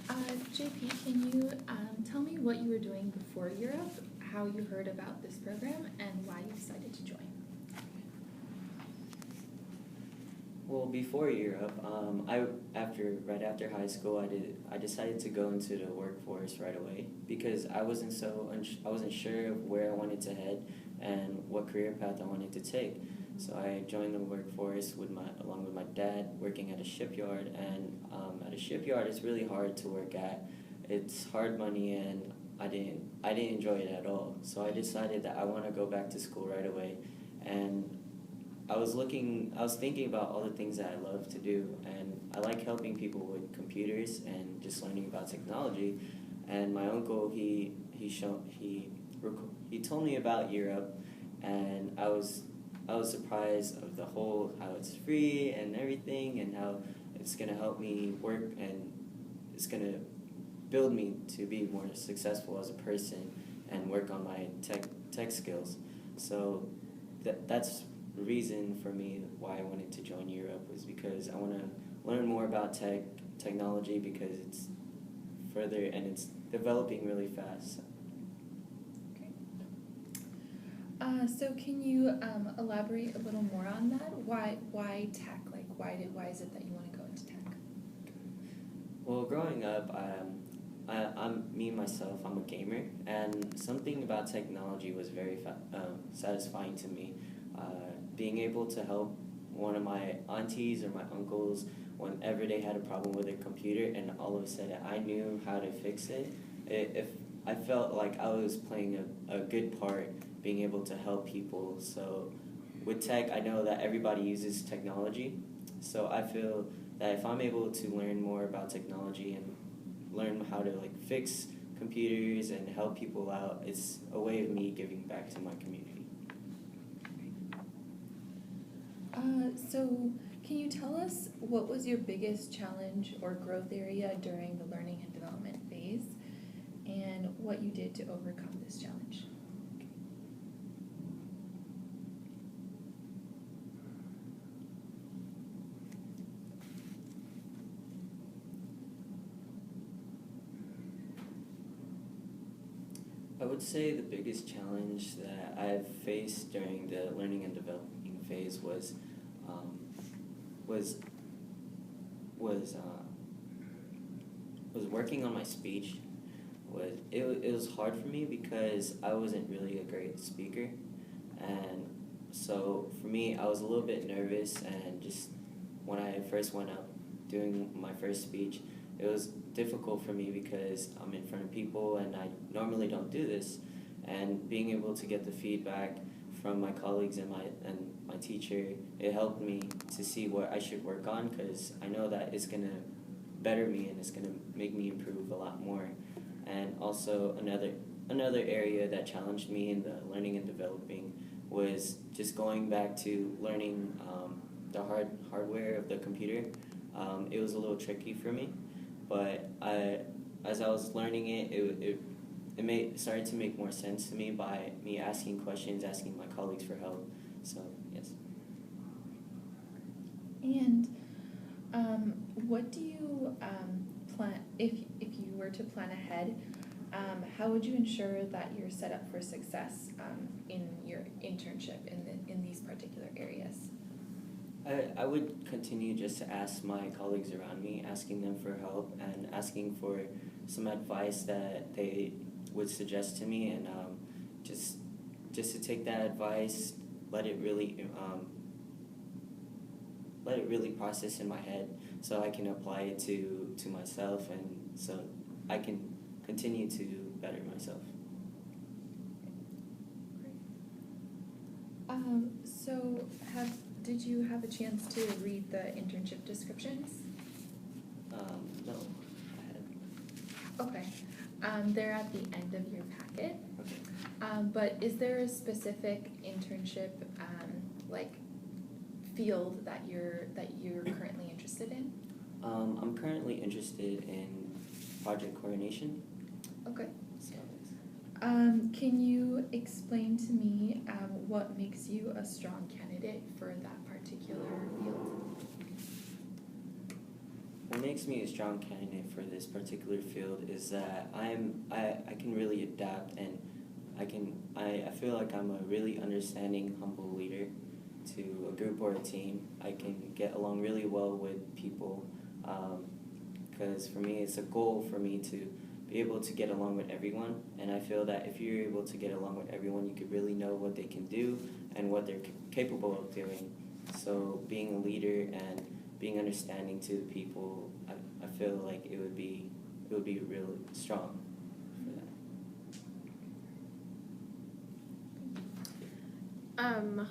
JP, can you tell me what you were doing before Europe, how you heard about this program, and why you decided to join? Well, before Europe, right after high school, I decided to go into the workforce right away because I wasn't sure of where I wanted to head and what career path I wanted to take. So I joined the workforce along with my dad, working at a shipyard. And at a shipyard, it's really hard to work at. It's hard money, and I didn't enjoy it at all. So I decided that I want to go back to school right away, and I was thinking about all the things that I love to do, and I like helping people with computers and just learning about technology. And my uncle, he told me about Europe, and I was surprised of the whole how it's free and everything, and how it's gonna help me work, and it's gonna build me to be more successful as a person and work on my tech skills. So that's reason for me why I wanted to join Europe, was because I want to learn more about technology, because it's further and it's developing really fast. Okay. So can you elaborate a little more on that? Why tech? Like why is it that you want to go into tech? Well, growing up, I'm a gamer, and something about technology was very satisfying to me. Being able to help one of my aunties or my uncles whenever they had a problem with their computer, and all of a sudden I knew how to fix it. If I felt like I was playing a good part, being able to help people. So with tech, I know that everybody uses technology. So I feel that if I'm able to learn more about technology and learn how to fix computers and help people out, it's a way of me giving back to my community. So can you tell us what was your biggest challenge or growth area during the learning and development phase, and what you did to overcome this challenge? I would say the biggest challenge that I've faced during the learning and developing phase um, was was working on my speech. It was hard for me because I wasn't really a great speaker, and so for me I was a little bit nervous, and just when I first went up doing my first speech, it was difficult for me because I'm in front of people and I normally don't do this, and being able to get the feedback from my colleagues and my teacher, it helped me to see what I should work on, because I know that it's gonna better me and it's gonna make me improve a lot more. And also another area that challenged me in the learning and developing was just going back to learning the hardware of the computer. It was a little tricky for me, but as I was learning it, it started to make more sense to me by me asking questions, asking my colleagues for help. So yes. And what do you plan, if you were to plan ahead, how would you ensure that you're set up for success in your internship in these particular areas? I would continue just to ask my colleagues around me, asking them for help and asking for some advice that they would suggest to me, and just to take that advice, let it really process in my head, so I can apply it to myself, and so I can continue to better myself. So did you have a chance to read the internship descriptions? No, I hadn't. Okay. They're at the end of your packet. Okay. But is there a specific internship field that you're currently interested in? I'm currently interested in project coordination. Okay. So Can you explain to me what makes you a strong candidate for that particular field? one makes me a strong candidate for this particular field is that I can really adapt, and I feel like I'm a really understanding, humble leader to a group or a team. I can get along really well with people, because for me it's a goal for me to be able to get along with everyone, and I feel that if you're able to get along with everyone, you could really know what they can do and what they're capable of doing. So being a leader and being understanding to the people, I feel like it would be really strong for that.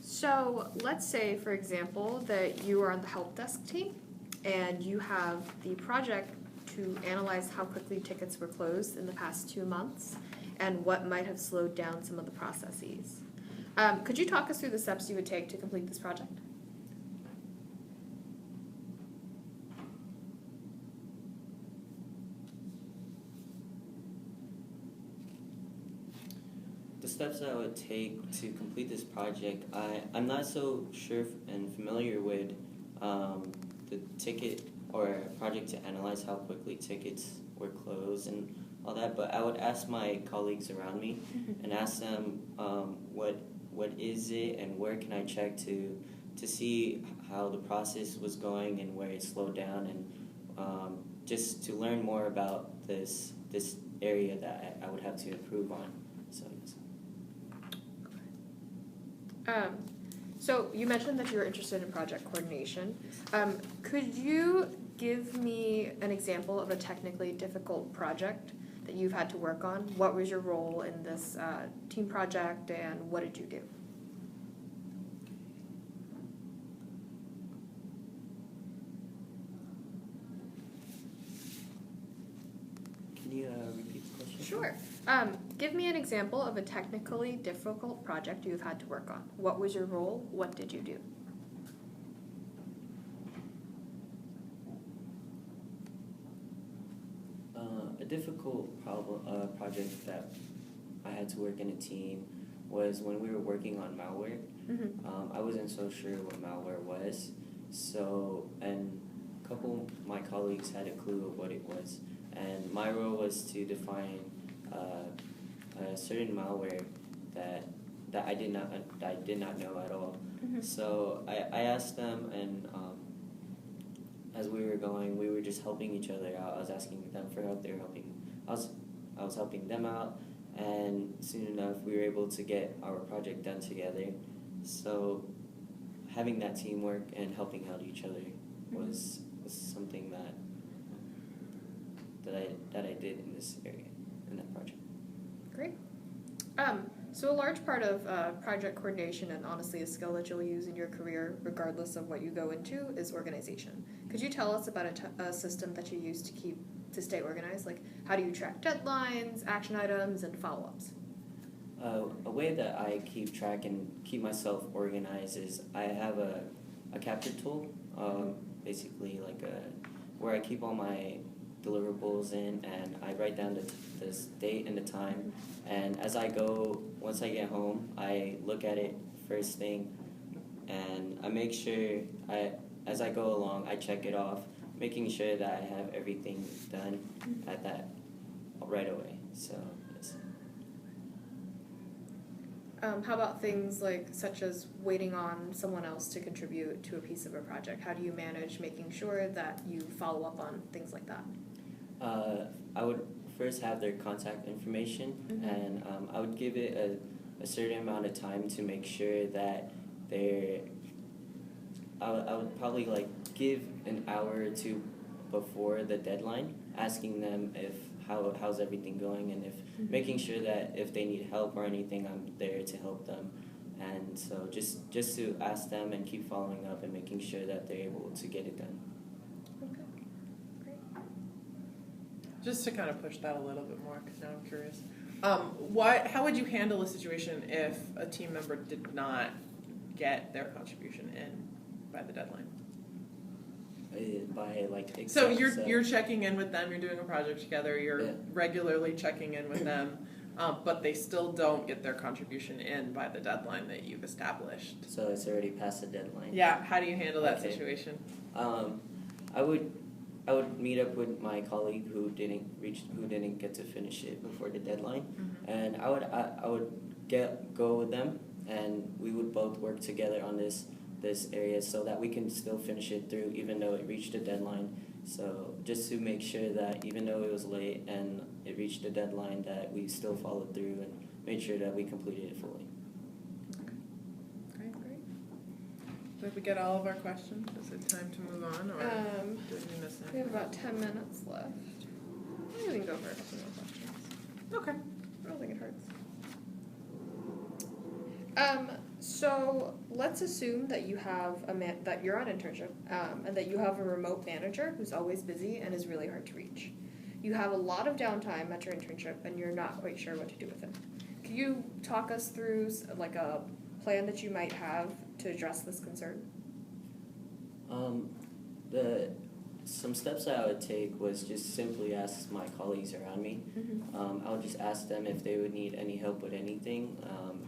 So let's say, for example, that you are on the help desk team and you have the project to analyze how quickly tickets were closed in the past 2 months and what might have slowed down some of the processes. Could you talk us through the steps you would take to complete this project? The steps that I would take to complete this project, I'm not so sure and familiar with the ticket or project to analyze how quickly tickets were closed and all that, but I would ask my colleagues around me and ask them what is it and where can I check to see how the process was going and where it slowed down, and just to learn more about this area that I would have to improve on. So yes. So you mentioned that you were interested in project coordination. Could you give me an example of a technically difficult project that you've had to work on? What was your role in this team project, and what did you do? Can you repeat the question? Sure. Give me an example of a technically difficult project you've had to work on. What was your role? What did you do? A difficult project that I had to work in a team was when we were working on malware. I wasn't so sure what malware was, and a couple of my colleagues had a clue of what it was, and my role was to define a certain malware that I did not know at all. So I asked them, and as we were going, we were just helping each other out. I was asking them for help; they were helping. I was helping them out, and soon enough, we were able to get our project done together. So having that teamwork and helping out each other was something that I did in this area, in that project. Great. So a large part of project coordination, and honestly a skill that you'll use in your career regardless of what you go into, is organization. Could you tell us about a system that you use to stay organized? Like, how do you track deadlines, action items, and follow-ups? A way that I keep track and keep myself organized is I have a capture tool, basically like where I keep all my deliverables in, and I write down the date and the time, and once I get home, I look at it first thing, and I make sure as I go along, I check it off, making sure that I have everything done at that right away. So yes. How about things such as waiting on someone else to contribute to a piece of a project? How do you manage making sure that you follow up on things like that? I would first have their contact information, and I would give it a certain amount of time to make sure that I would probably give an hour or two before the deadline, asking them how's everything going, and making sure that if they need help or anything, I'm there to help them. And so just to ask them and keep following up and making sure that they're able to get it done. Just to kind of push that a little bit more, because now I'm curious. How would you handle a situation if a team member did not get their contribution in by the deadline? By So you're checking in with them. You're doing a project together. You're regularly checking in with them, but they still don't get their contribution in by the deadline that you've established. So it's already past the deadline. Yeah. How do you handle that situation? I I would meet up with my colleague who didn't get to finish it before the deadline, and I would go with them, and we would both work together on this area so that we can still finish it through even though it reached a deadline. So just to make sure that even though it was late and it reached a deadline, that we still followed through and made sure that we completed it fully. Great. Did we get all of our questions? Is it time to move on, or did we miss We anything? have about 10 minutes left. I can go for a couple more questions. Okay. I don't think it hurts. So let's assume that you have that you're on internship, and that you have a remote manager who's always busy and is really hard to reach. You have a lot of downtime at your internship, and you're not quite sure what to do with it. Could you talk us through like a plan that you might have to address this concern? Some steps I would take was just simply ask my colleagues around me. I would just ask them if they would need any help with anything.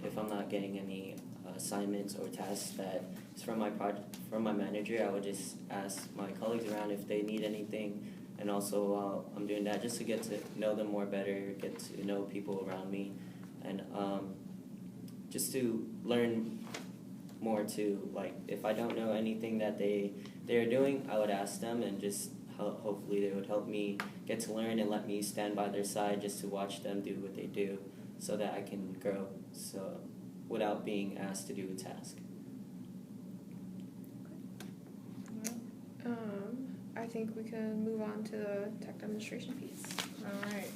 If I'm not getting any assignments or tasks that is from my manager, I would just ask my colleagues around if they need anything. And also while I'm doing that, just to get to know them more better, get to know people around me, and just to learn more too. Like if I don't know anything that they're doing, I would ask them, and just hopefully they would help me get to learn and let me stand by their side just to watch them do what they do so that I can grow, so without being asked to do a task. I think we can move on to the tech demonstration piece. All right.